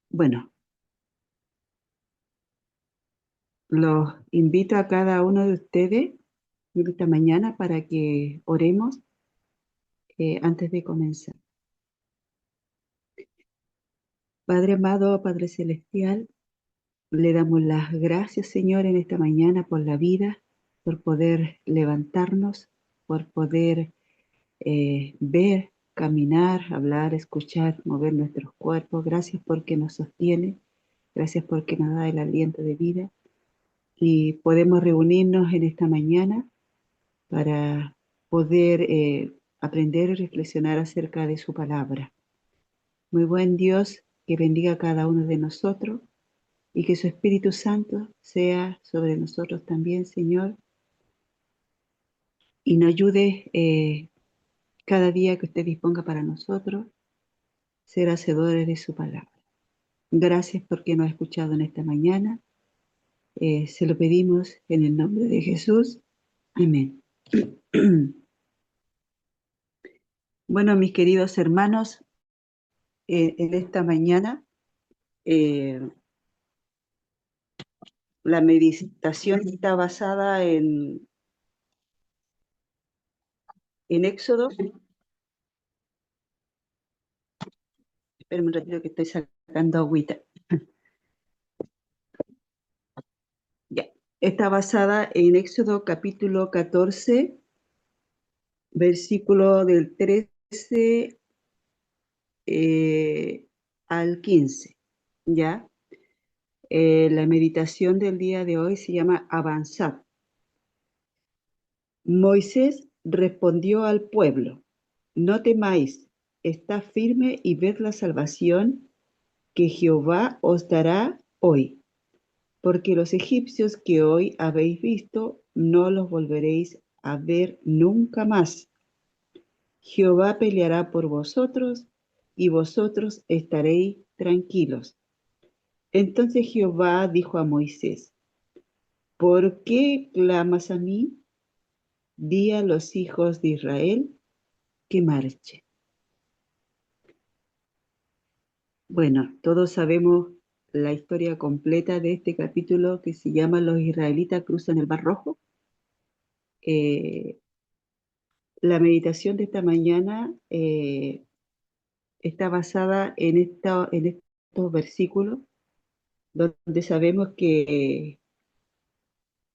Bueno, los invito a cada uno de ustedes esta mañana para que oremos antes de comenzar. Padre amado, Padre celestial, le damos las gracias, Señor, en esta mañana por la vida, por poder levantarnos, por poder ver, caminar, hablar, escuchar, mover nuestros cuerpos. Gracias porque nos sostiene, gracias porque nos da el aliento de vida y podemos reunirnos en esta mañana para poder aprender y reflexionar acerca de su palabra. Muy buen Dios, que bendiga a cada uno de nosotros y que su Espíritu Santo sea sobre nosotros también, Señor, y nos ayude cada día que usted disponga para nosotros, ser hacedores de su palabra. Gracias porque nos ha escuchado en esta mañana. Se lo pedimos en el nombre de Jesús. Amén. Bueno, mis queridos hermanos, en esta mañana eh, la meditación está basada en Éxodo. Espérame un ratito que estoy sacando agüita. Ya. Está basada en Éxodo capítulo 14, versículo del 13 al 15. ¿Ya? La meditación del día de hoy se llama Avanzad. Moisés respondió al pueblo: No temáis, estad firme y ved la salvación que Jehová os dará hoy, porque los egipcios que hoy habéis visto, no los volveréis a ver nunca más. Jehová peleará por vosotros, y vosotros estaréis tranquilos. Entonces Jehová dijo a Moisés: ¿Por qué clamas a mí? Di a los hijos de Israel que marchen. Bueno, todos sabemos la historia completa de este capítulo que se llama Los israelitas cruzan el Mar Rojo. Eh, la meditación de esta mañana está basada en estos versículos donde sabemos que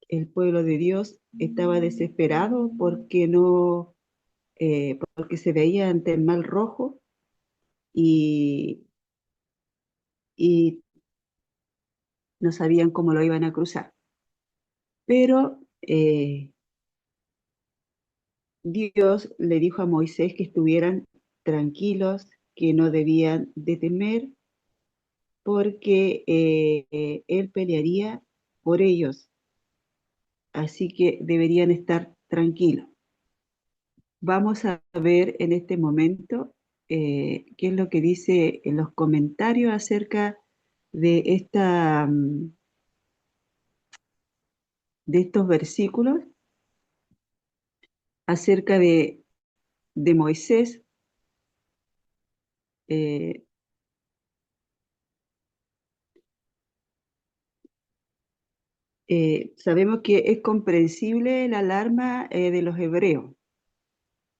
el pueblo de Dios estaba desesperado porque porque se veía ante el Mar Rojo y, y no sabían cómo lo iban a cruzar. Pero Dios le dijo a Moisés que estuvieran tranquilos, que no debían de temer, porque él pelearía por ellos, así que deberían estar tranquilos. Vamos a ver en este momento qué es lo que dice en los comentarios acerca de de estos versículos, acerca de Moisés. Eh, Sabemos que es comprensible la alarma de los hebreos.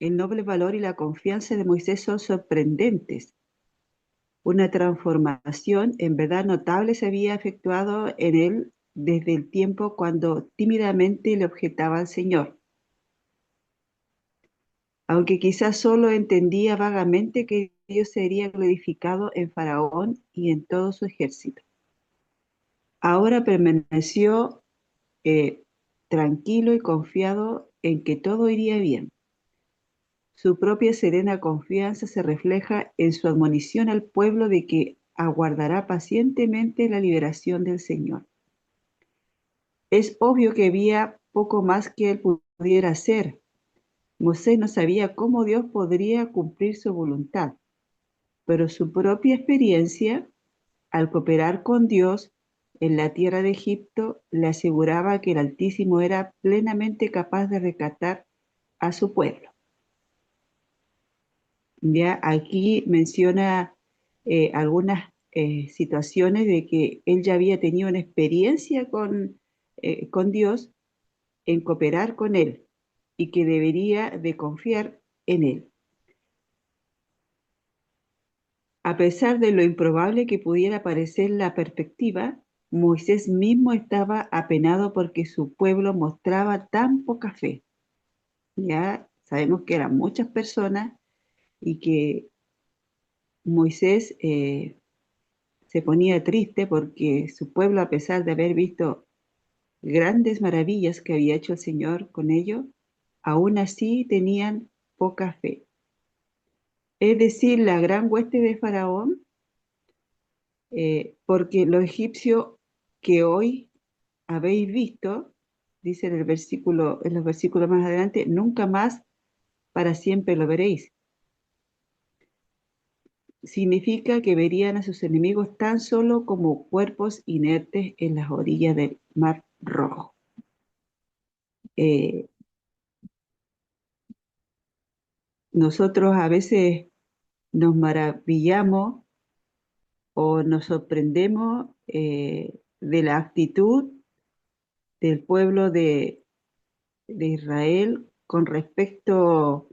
El noble valor y la confianza de Moisés son sorprendentes. Una transformación en verdad notable se había efectuado en él desde el tiempo cuando tímidamente le objetaba al Señor, aunque quizás solo entendía vagamente que Dios sería glorificado en Faraón y en todo su ejército. Ahora permaneció eh, tranquilo y confiado en que todo iría bien. Su propia serena confianza se refleja en su admonición al pueblo de que aguardará pacientemente la liberación del Señor. Es obvio que había poco más que él pudiera hacer. Moisés no sabía cómo Dios podría cumplir su voluntad, pero su propia experiencia, al cooperar con Dios en la tierra de Egipto, le aseguraba que el Altísimo era plenamente capaz de rescatar a su pueblo. Ya aquí menciona algunas situaciones de que él ya había tenido una experiencia con Dios en cooperar con él y que debería de confiar en él. A pesar de lo improbable que pudiera parecer la perspectiva, Moisés mismo estaba apenado porque su pueblo mostraba tan poca fe. Ya sabemos que eran muchas personas y que Moisés se ponía triste porque su pueblo, a pesar de haber visto grandes maravillas que había hecho el Señor con ellos, aún así tenían poca fe. Es decir, la gran hueste de Faraón, porque los egipcios que hoy habéis visto, dice en los versículos más adelante, nunca más para siempre lo veréis. Significa que verían a sus enemigos tan solo como cuerpos inertes en las orillas del Mar Rojo. Eh, Nosotros a veces nos maravillamos o nos sorprendemos de la actitud del pueblo de Israel con respecto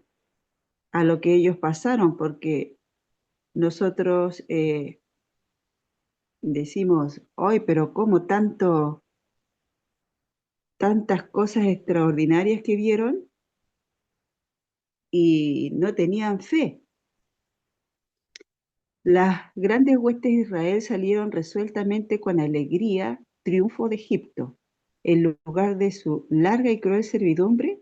a lo que ellos pasaron, porque nosotros decimos, hoy, pero ¿cómo tantas cosas extraordinarias que vieron y no tenían fe? Las grandes huestes de Israel salieron resueltamente con alegría, triunfo de Egipto. En lugar de su larga y cruel servidumbre,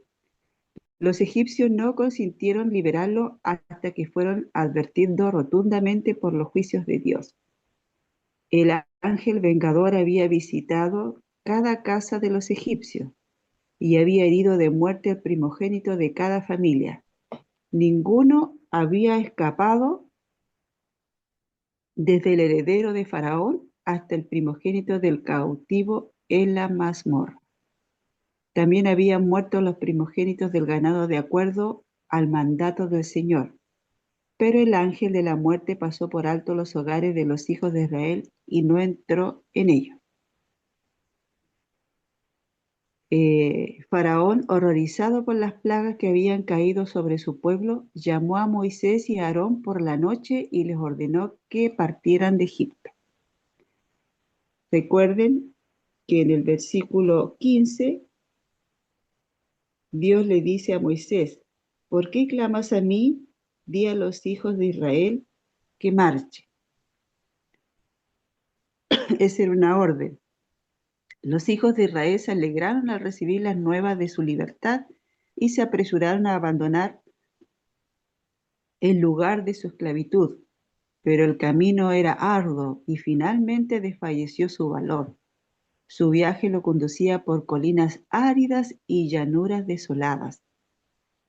los egipcios no consintieron liberarlo hasta que fueron advertidos rotundamente por los juicios de Dios. El ángel vengador había visitado cada casa de los egipcios y había herido de muerte al primogénito de cada familia. Ninguno había escapado desde el heredero de Faraón hasta el primogénito del cautivo en la mazmorra. También habían muerto los primogénitos del ganado de acuerdo al mandato del Señor. Pero el ángel de la muerte pasó por alto los hogares de los hijos de Israel y no entró en ellos. Faraón, horrorizado por las plagas que habían caído sobre su pueblo, llamó a Moisés y a Aarón por la noche y les ordenó que partieran de Egipto. Recuerden que en el versículo 15 Dios le dice a Moisés, ¿por qué clamas a mí? Di a los hijos de Israel que marchen. Esa era una orden. Los hijos de Israel se alegraron al recibir las nuevas de su libertad y se apresuraron a abandonar el lugar de su esclavitud. Pero el camino era arduo y finalmente desfalleció su valor. Su viaje lo conducía por colinas áridas y llanuras desoladas.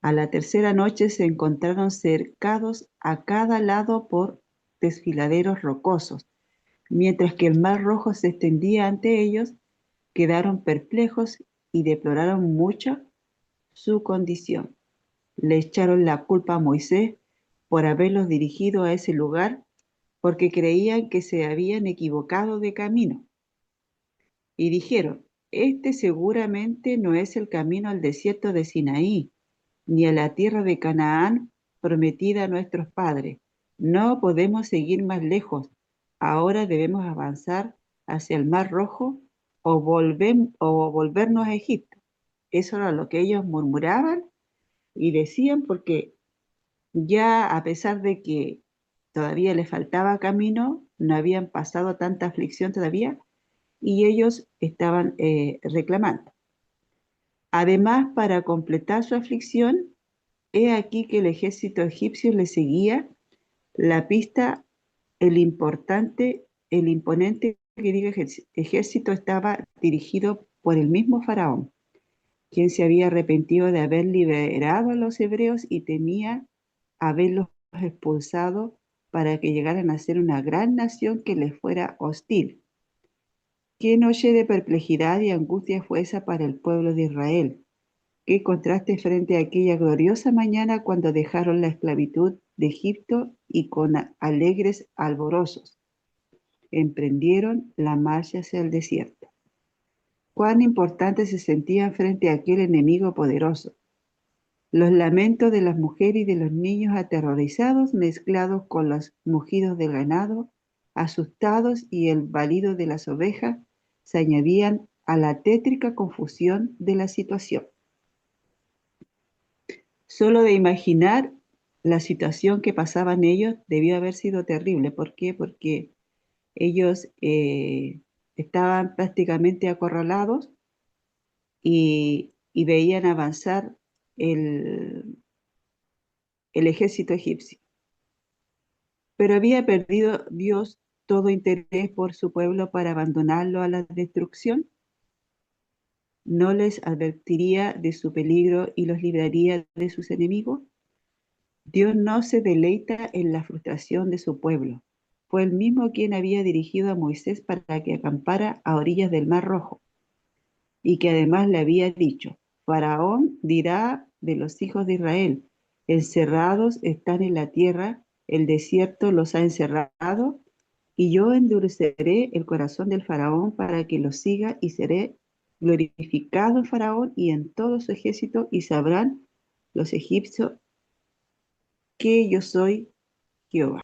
A la tercera noche se encontraron cercados a cada lado por desfiladeros rocosos. Mientras que el mar Rojo se extendía ante ellos, quedaron perplejos y deploraron mucho su condición. Le echaron la culpa a Moisés por haberlos dirigido a ese lugar porque creían que se habían equivocado de camino. Y dijeron, este seguramente no es el camino al desierto de Sinaí, ni a la tierra de Canaán prometida a nuestros padres. No podemos seguir más lejos. Ahora debemos avanzar hacia el Mar Rojo o volvernos a Egipto. Eso era lo que ellos murmuraban y decían porque ya a pesar de que todavía les faltaba camino, no habían pasado tanta aflicción todavía y ellos estaban reclamando. Además, para completar su aflicción, he aquí que el ejército egipcio le seguía la pista, el imponente ejército estaba dirigido por el mismo faraón, quien se había arrepentido de haber liberado a los hebreos y temía haberlos expulsado para que llegaran a ser una gran nación que les fuera hostil. Qué noche de perplejidad y angustia fue esa para el pueblo de Israel. Qué contraste frente a aquella gloriosa mañana cuando dejaron la esclavitud de Egipto y con alegres alborosos. emprendieron la marcha hacia el desierto. Cuán importante se sentían frente a aquel enemigo poderoso. Los lamentos de las mujeres y de los niños aterrorizados mezclados con los mugidos del ganado, asustados, y el balido de las ovejas se añadían a la tétrica confusión de la situación. Solo de imaginar la situación que pasaban ellos debió haber sido terrible. ¿Por qué? Porque ellos estaban prácticamente acorralados y veían avanzar el ejército egipcio. Pero había perdido Dios todo interés por su pueblo para abandonarlo a la destrucción. ¿No les advertiría de su peligro y los libraría de sus enemigos? Dios no se deleita en la frustración de su pueblo. Fue él mismo quien había dirigido a Moisés para que acampara a orillas del Mar Rojo, y que además le había dicho: Faraón dirá de los hijos de Israel: encerrados están en la tierra, el desierto los ha encerrado, y yo endureceré el corazón del Faraón para que los siga, y seré glorificado en Faraón y en todo su ejército, y sabrán los egipcios que yo soy Jehová.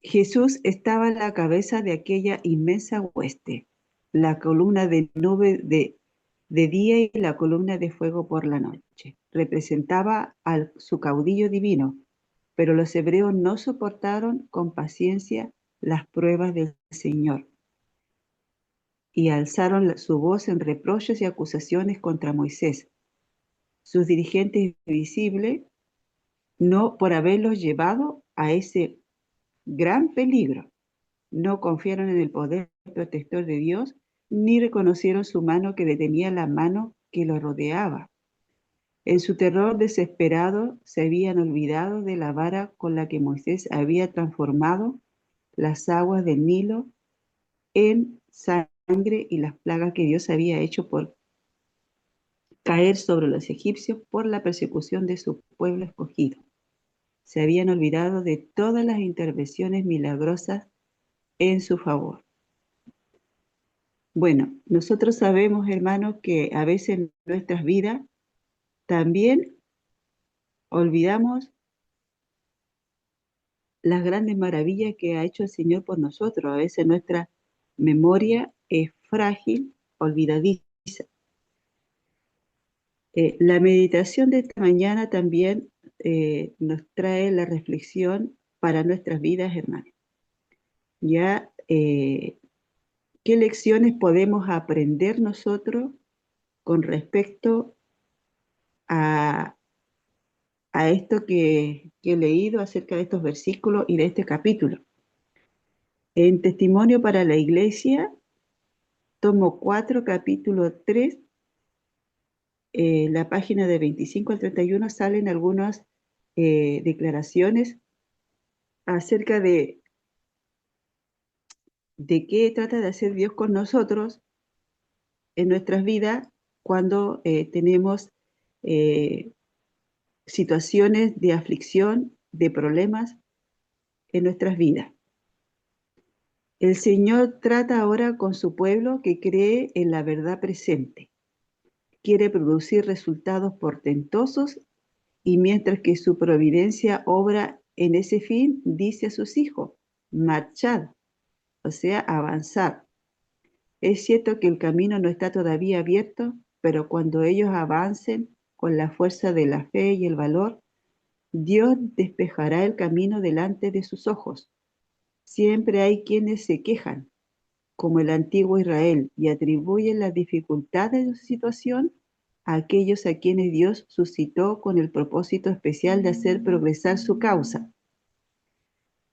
Jesús estaba a la cabeza de aquella inmensa hueste, la columna de nube de día y la columna de fuego por la noche. Representaba a su caudillo divino, pero los hebreos no soportaron con paciencia las pruebas del Señor y alzaron su voz en reproches y acusaciones contra Moisés, sus dirigentes visibles, no por haberlos llevado a ese gran peligro. No confiaron en el poder protector de Dios, ni reconocieron su mano que detenía la mano que lo rodeaba. En su terror desesperado se habían olvidado de la vara con la que Moisés había transformado las aguas del Nilo en sangre y las plagas que Dios había hecho por caer sobre los egipcios por la persecución de su pueblo escogido. Se habían olvidado de todas las intervenciones milagrosas en su favor. Bueno, nosotros sabemos, hermanos, que a veces en nuestras vidas también olvidamos las grandes maravillas que ha hecho el Señor por nosotros. A veces nuestra memoria es frágil, olvidadiza. La meditación de esta mañana también nos trae la reflexión para nuestras vidas, hermanos. Ya, ¿qué lecciones podemos aprender nosotros con respecto a esto que he leído acerca de estos versículos y de este capítulo? En Testimonio para la Iglesia, tomo 4, capítulo 3, la página de 25 al 31, salen algunas declaraciones acerca de qué trata de hacer Dios con nosotros en nuestras vidas cuando tenemos eh, situaciones de aflicción, de problemas en nuestras vidas. El Señor trata ahora con su pueblo que cree en la verdad presente. Quiere producir resultados portentosos, y mientras que su providencia obra en ese fin, dice a sus hijos: marchad, o sea, avanzad. Es cierto que el camino no está todavía abierto, pero cuando ellos avancen con la fuerza de la fe y el valor, Dios despejará el camino delante de sus ojos. Siempre hay quienes se quejan, como el antiguo Israel, y atribuyen las dificultades de su situación a aquellos a quienes Dios suscitó con el propósito especial de hacer progresar su causa.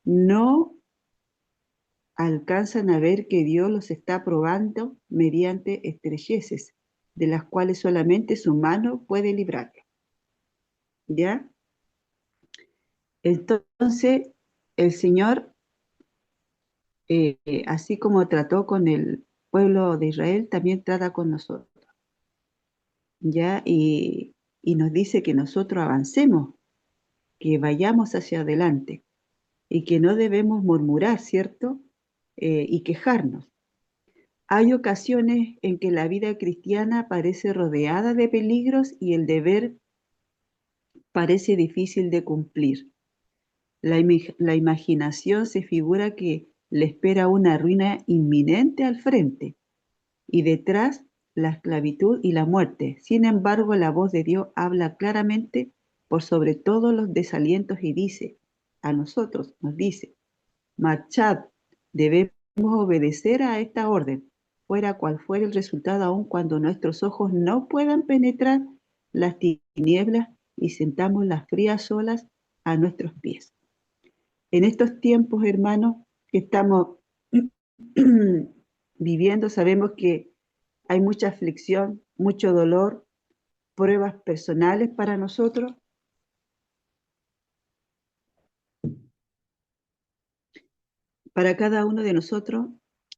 No alcanzan a ver que Dios los está probando mediante estrecheces, de las cuales solamente su mano puede librarlos. ¿Ya? Entonces, el Señor, así como trató con el pueblo de Israel, también trata con nosotros. ¿Ya? Y nos dice que nosotros avancemos, que vayamos hacia adelante y que no debemos murmurar, ¿cierto? Y quejarnos. Hay ocasiones en que la vida cristiana parece rodeada de peligros y el deber parece difícil de cumplir. La imaginación se figura que le espera una ruina inminente al frente y detrás la esclavitud y la muerte. Sin embargo, la voz de Dios habla claramente por sobre todos los desalientos y dice, a nosotros nos dice, marchad, debemos obedecer a esta orden, fuera cual fuera el resultado, aun cuando nuestros ojos no puedan penetrar las tinieblas y sentamos las frías olas a nuestros pies. En estos tiempos, hermanos, que estamos viviendo, sabemos que hay mucha aflicción, mucho dolor, pruebas personales para nosotros. Para cada uno de nosotros,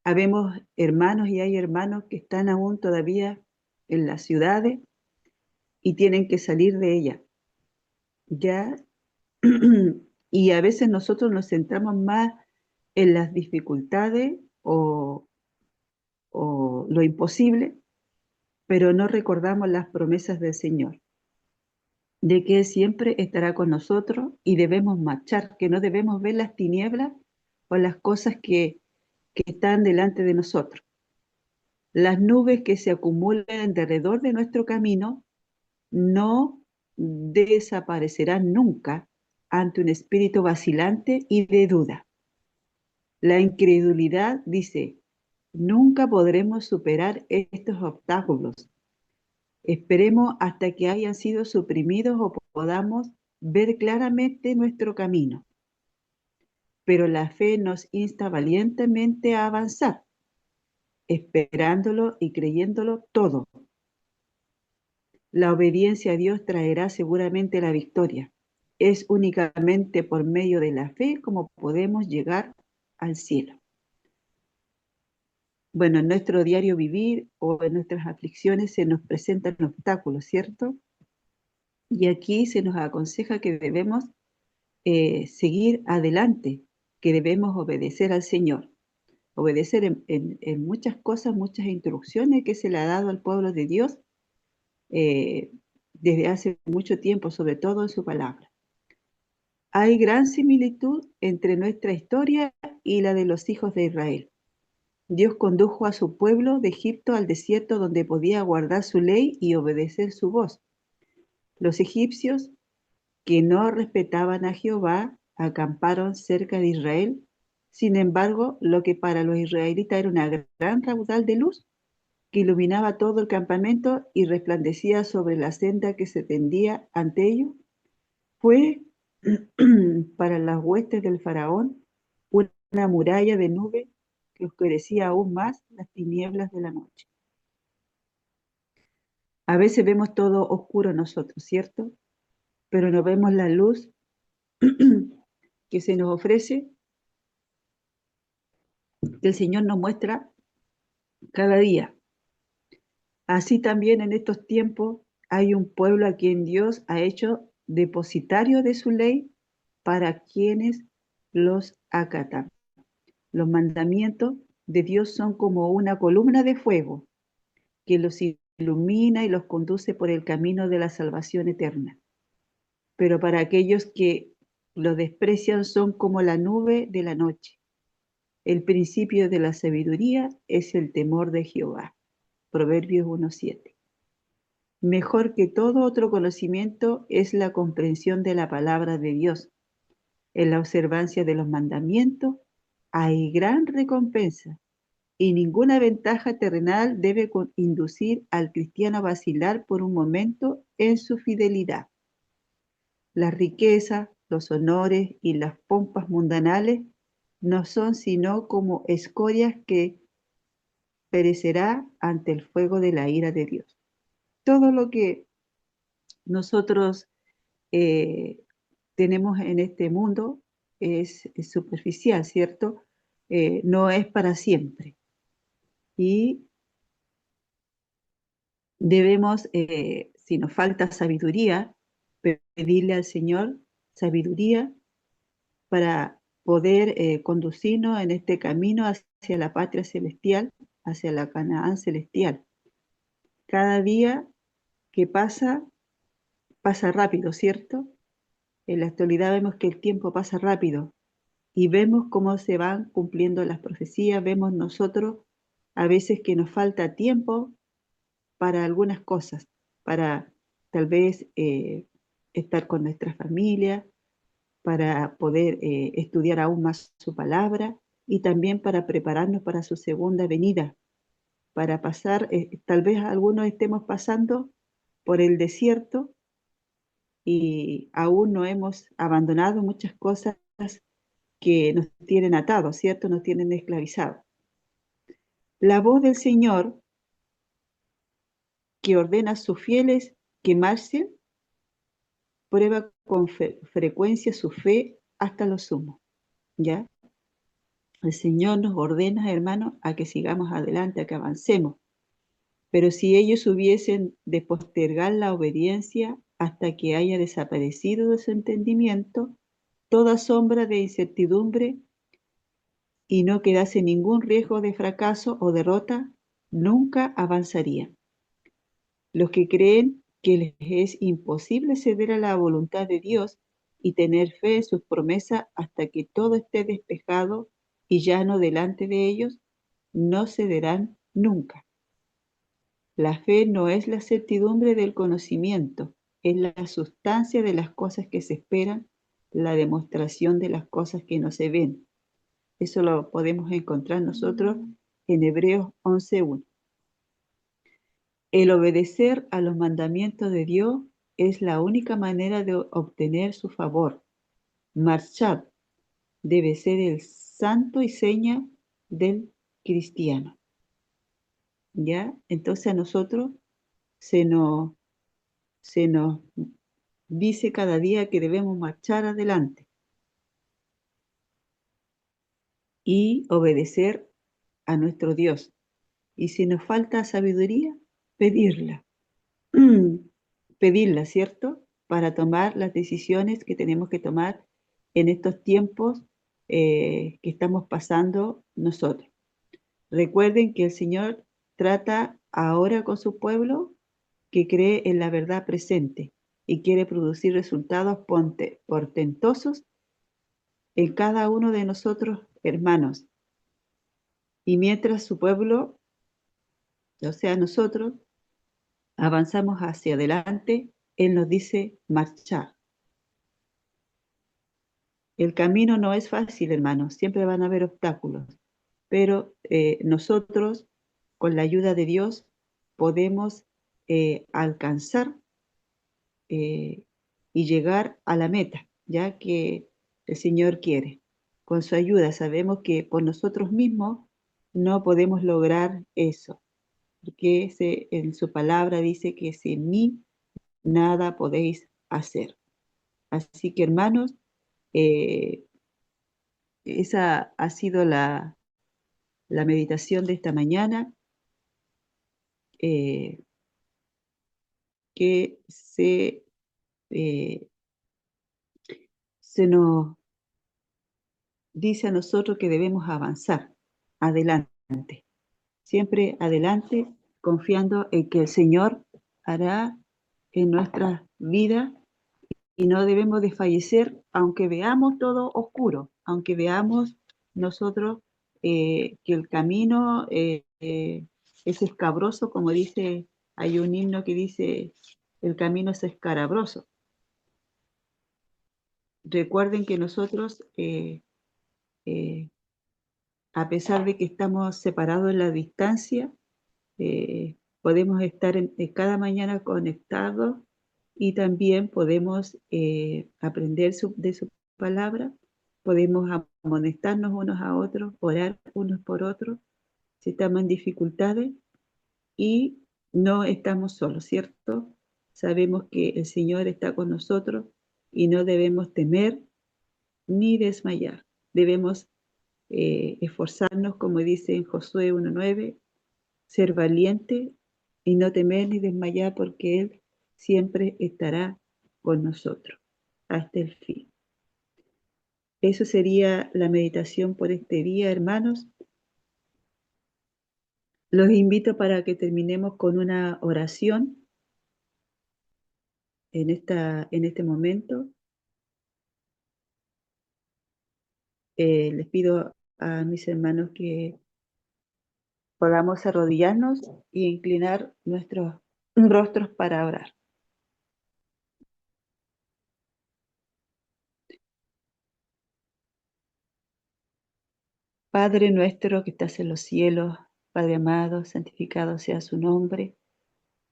habemos hermanos y hay hermanos que están aún todavía en las ciudades y tienen que salir de ellas. Ya, y a veces nosotros nos centramos más en las dificultades o lo imposible, pero no recordamos las promesas del Señor, de que Él siempre estará con nosotros y debemos marchar, que no debemos ver las tinieblas o las cosas que están delante de nosotros. Las nubes que se acumulan alrededor de nuestro camino no desaparecerán nunca ante un espíritu vacilante y de duda. La incredulidad dice, nunca podremos superar estos obstáculos. Esperemos hasta que hayan sido suprimidos o podamos ver claramente nuestro camino. Pero la fe nos insta valientemente a avanzar, esperándolo y creyéndolo todo. La obediencia a Dios traerá seguramente la victoria. Es únicamente por medio de la fe como podemos llegar al cielo. Bueno, en nuestro diario vivir o en nuestras aflicciones se nos presentan obstáculos, ¿cierto? Y aquí se nos aconseja que debemos seguir adelante, que debemos obedecer al Señor. Obedecer en muchas cosas, muchas instrucciones que se le ha dado al pueblo de Dios eh, desde hace mucho tiempo, sobre todo en su palabra. Hay gran similitud entre nuestra historia y la de los hijos de Israel. Dios condujo a su pueblo de Egipto al desierto donde podía guardar su ley y obedecer su voz. Los egipcios, que no respetaban a Jehová, acamparon cerca de Israel. Sin embargo, lo que para los israelitas era una gran raudal de luz, que iluminaba todo el campamento y resplandecía sobre la senda que se tendía ante ellos, fue para las huestes del faraón una muralla de nube que oscurecía aún más las tinieblas de la noche. A veces vemos todo oscuro nosotros, ¿cierto? Pero no vemos la luz que se nos ofrece, que el Señor nos muestra cada día. Así también en estos tiempos hay un pueblo a quien Dios ha hecho depositario de su ley para quienes los acatan. Los mandamientos de Dios son como una columna de fuego que los ilumina y los conduce por el camino de la salvación eterna. Pero para aquellos que lo desprecian son como la nube de la noche. El principio de la sabiduría es el temor de Jehová. Proverbios 1:7. Mejor que todo otro conocimiento es la comprensión de la palabra de Dios. En la observancia de los mandamientos hay gran recompensa y ninguna ventaja terrenal debe inducir al cristiano a vacilar por un momento en su fidelidad. La riqueza, los honores y las pompas mundanales no son sino como escorias que perecerá ante el fuego de la ira de Dios. Todo lo que nosotros eh, tenemos en este mundo es superficial, ¿cierto? No es para siempre. Y debemos, si nos falta sabiduría, pedirle al Señor sabiduría para poder conducirnos en este camino hacia la patria celestial, hacia la Canaán celestial. Cada día que pasa, pasa rápido, ¿cierto? En la actualidad vemos que el tiempo pasa rápido y vemos cómo se van cumpliendo las profecías, vemos nosotros a veces que nos falta tiempo para algunas cosas, para tal vez estar con nuestra familia, para poder estudiar aún más su palabra y también para prepararnos para su segunda venida, para pasar, tal vez algunos estemos pasando por el desierto y aún no hemos abandonado muchas cosas que nos tienen atados, ¿cierto? Nos tienen esclavizados. La voz del Señor que ordena a sus fieles que marchen, prueba con frecuencia su fe hasta lo sumo, ¿ya? El Señor nos ordena, hermanos, a que sigamos adelante, a que avancemos. Pero si ellos hubiesen de postergar la obediencia hasta que haya desaparecido de su entendimiento toda sombra de incertidumbre y no quedase ningún riesgo de fracaso o derrota, nunca avanzarían. Los que creen que les es imposible ceder a la voluntad de Dios y tener fe en sus promesas hasta que todo esté despejado y llano delante de ellos, no cederán nunca. La fe no es la certidumbre del conocimiento, es la sustancia de las cosas que se esperan, la demostración de las cosas que no se ven. Eso lo podemos encontrar nosotros en Hebreos 11:1. El obedecer a los mandamientos de Dios es la única manera de obtener su favor. Marchad debe ser el santo y seña del cristiano. ¿Ya? Entonces a nosotros se nos dice cada día que debemos marchar adelante y obedecer a nuestro Dios. Y si nos falta sabiduría, pedirla. Pedirla, ¿cierto? Para tomar las decisiones que tenemos que tomar en estos tiempos que estamos pasando nosotros. Recuerden que el Señor trata ahora con su pueblo que cree en la verdad presente y quiere producir resultados portentosos en cada uno de nosotros, hermanos. Y mientras su pueblo, o sea, nosotros, avanzamos hacia adelante, Él nos dice marchar. El camino no es fácil, hermanos, siempre van a haber obstáculos, pero nosotros, con la ayuda de Dios, podemos alcanzar y llegar a la meta, ya que el Señor quiere. Con su ayuda sabemos que por nosotros mismos no podemos lograr eso, porque en su palabra dice que sin mí nada podéis hacer. Así que hermanos, eh, esa ha sido la meditación de esta mañana, eh, que eh, se nos dice a nosotros que debemos avanzar adelante, siempre adelante, confiando en que el Señor hará en nuestra vida y no debemos desfallecer aunque veamos todo oscuro, aunque veamos nosotros que el camino es escabroso, como dice, hay un himno que dice, el camino es escabroso. Recuerden que nosotros, eh, a pesar de que estamos separados en la distancia, podemos estar cada mañana conectados y también podemos aprender de su palabra, podemos amonestarnos unos a otros, orar unos por otros si estamos en dificultades y no estamos solos, ¿cierto? Sabemos que el Señor está con nosotros y no debemos temer ni desmayar. Debemos esforzarnos, como dice en Josué 1:9, ser valiente y no temer ni desmayar porque Él siempre estará con nosotros. hasta el fin. Eso sería la meditación por este día, hermanos. Los invito para que terminemos con una oración en este momento. Les pido a mis hermanos que podamos arrodillarnos y inclinar nuestros rostros para orar. Padre nuestro que estás en los cielos, Padre amado, santificado sea su nombre.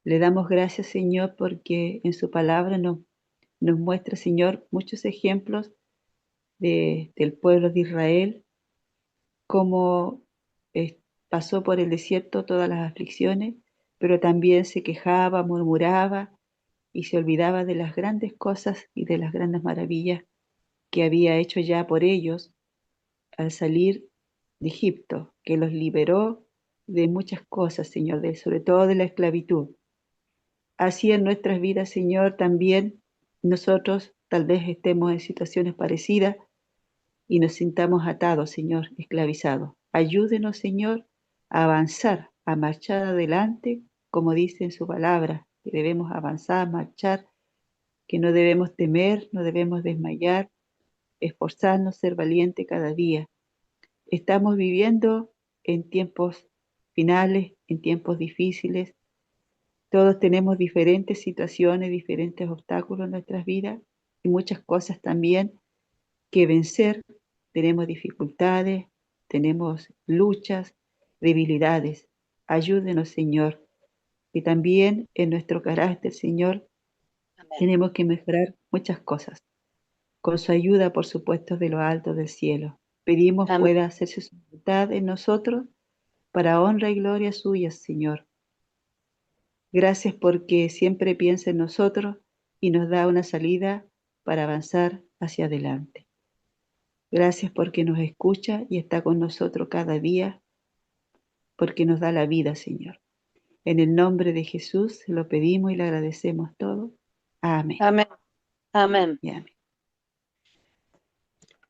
Le damos gracias, Señor, porque en su palabra nos muestra, Señor, muchos ejemplos del pueblo de Israel, cómo pasó por el desierto todas las aflicciones, pero también se quejaba, murmuraba y se olvidaba de las grandes cosas y de las grandes maravillas que había hecho ya por ellos al salir de Egipto, que los liberó de muchas cosas, Señor, sobre todo de la esclavitud. Así en nuestras vidas, Señor, también nosotros tal vez estemos en situaciones parecidas y nos sintamos atados, Señor, esclavizados. Ayúdenos, Señor, a avanzar, a marchar adelante, como dice en su palabra, que debemos avanzar, marchar, que no debemos temer, no debemos desmayar, esforzarnos, ser valiente cada día. Estamos viviendo en tiempos finales, en tiempos difíciles. Todos tenemos diferentes situaciones, diferentes obstáculos en nuestras vidas y muchas cosas también que vencer. Tenemos dificultades, tenemos luchas, debilidades. Ayúdenos, Señor. Y también en nuestro carácter, Señor, Amén. tenemos que mejorar muchas cosas. Con su ayuda, por supuesto, de lo alto del cielo. Pedimos Amén. pueda hacerse su voluntad en nosotros para honra y gloria suya, Señor. Gracias porque siempre piensa en nosotros y nos da una salida para avanzar hacia adelante. Gracias porque nos escucha y está con nosotros cada día, porque nos da la vida, Señor. En el nombre de Jesús lo pedimos y le agradecemos todo. Amén. Amén. Amén. Y amén.